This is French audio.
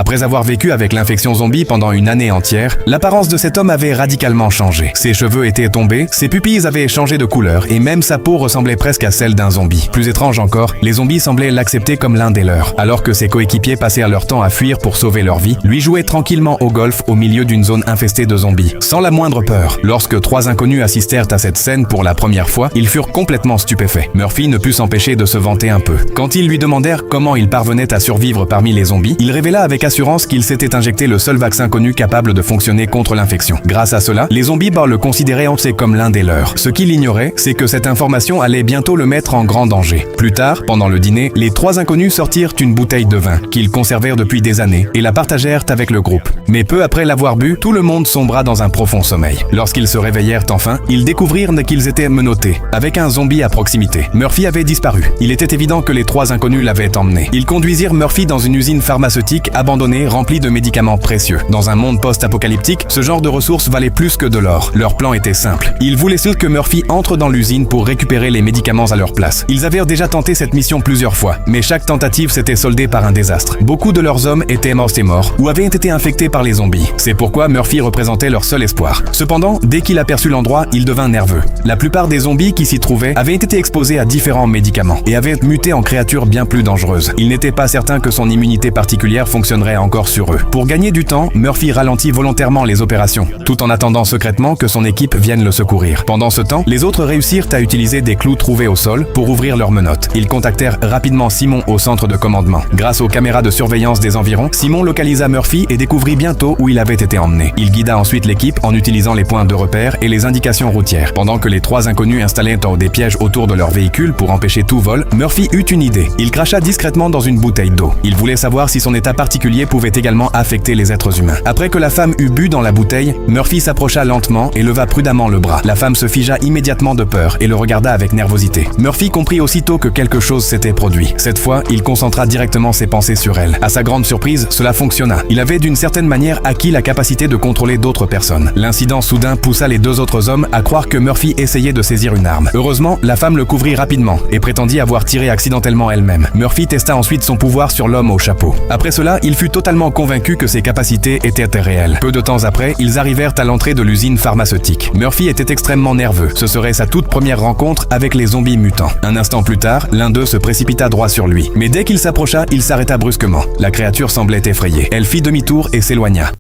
Après avoir vécu avec l'infection zombie pendant une année entière, l'apparence de cet homme avait radicalement changé. Ses cheveux étaient tombés, ses pupilles avaient changé de couleur et même sa peau ressemblait presque à celle d'un zombie. Plus étrange encore, les zombies semblaient l'accepter comme l'un des leurs. Alors que ses coéquipiers passaient leur temps à fuir pour sauver leur vie, lui jouait tranquillement au golf au milieu d'une zone infestée de zombies, sans la moindre peur. Lorsque trois inconnus assistèrent à cette scène pour la première fois, ils furent complètement stupéfaits. Murphy ne put s'empêcher de se vanter un peu. Quand ils lui demandèrent comment il parvenait à survivre parmi les zombies, il révéla avec assurance qu'il s'était injecté le seul vaccin connu capable de fonctionner contre l'infection. Grâce à cela, les zombies le considéraient comme l'un des leurs. Ce qu'il ignorait, c'est que cette information allait bientôt le mettre en grand danger. Plus tard, pendant le dîner, les trois inconnus sortirent une bouteille de vin, qu'ils conservèrent depuis des années, et la partagèrent avec le groupe. Mais peu après l'avoir bu, tout le monde sombra dans un profond sommeil. Lorsqu'ils se réveillèrent enfin, ils découvrirent qu'ils étaient menottés, avec un zombie à proximité. Murphy avait disparu. Il était évident que les trois inconnus l'avaient emmené. Ils conduisirent Murphy dans une usine pharmaceutique abandonnée remplie de médicaments précieux. Dans un monde post-apocalyptique, ce genre de ressources valait plus que de l'or. Leur plan était simple. Ils voulaient que Murphy entre dans l'usine pour récupérer les médicaments à leur place. Ils avaient déjà tenté cette mission plusieurs fois, mais chaque tentative s'était soldée par un désastre. Beaucoup de leurs hommes étaient morts ou avaient été infectés par les zombies. C'est pourquoi Murphy représentait leur seul espoir. Cependant, dès qu'il aperçut l'endroit, il devint nerveux. La plupart des zombies qui s'y trouvaient avaient été exposés à différents médicaments et avaient muté en créatures bien plus dangereuses. Il n'était pas certain que son immunité particulière fonctionnerait encore sur eux. Pour gagner du temps, Murphy ralentit volontairement les opérations, tout en attendant secrètement que son équipe vienne le secourir. Pendant ce temps, les autres réussirent à utiliser des clous trouvés au sol pour ouvrir leurs menottes. Ils contactèrent rapidement Simon au centre de commandement. Grâce aux caméras de surveillance des environs, Simon localisa Murphy et découvrit bientôt où il avait été emmené. Il guida ensuite l'équipe en utilisant les points de repère et les indications routières. Pendant que les trois inconnus installaient des pièges autour de leur véhicule pour empêcher tout vol, Murphy eut une idée. Il cracha discrètement dans une bouteille d'eau. Il voulait savoir si son état particulier pouvait également affecter les êtres humains. Après que la femme eut bu dans la bouteille, Murphy s'approcha lentement et leva prudemment le bras. La femme se figea immédiatement de peur et le regarda avec nervosité. Murphy comprit aussitôt que quelque chose s'était produit. Cette fois, il concentra directement ses pensées sur elle. À sa grande surprise, cela fonctionna. Il avait d'une certaine manière acquis la capacité de contrôler d'autres personnes. L'incident soudain poussa les deux autres hommes à croire que Murphy essayait de saisir une arme. Heureusement, la femme le couvrit rapidement et prétendit avoir tiré accidentellement elle-même. Murphy testa ensuite son pouvoir sur l'homme au chapeau. Après cela, il fut totalement convaincu que ses capacités étaient réelles. Peu de temps après, ils arrivèrent à l'entrée de l'usine pharmaceutique. Murphy était extrêmement nerveux. Ce serait sa toute première rencontre avec les zombies mutants. Un instant plus tard, l'un d'eux se précipita droit sur lui. Mais dès qu'il s'approcha, il s'arrêta brusquement. La créature semblait effrayée. Elle fit demi-tour et s'éloigna.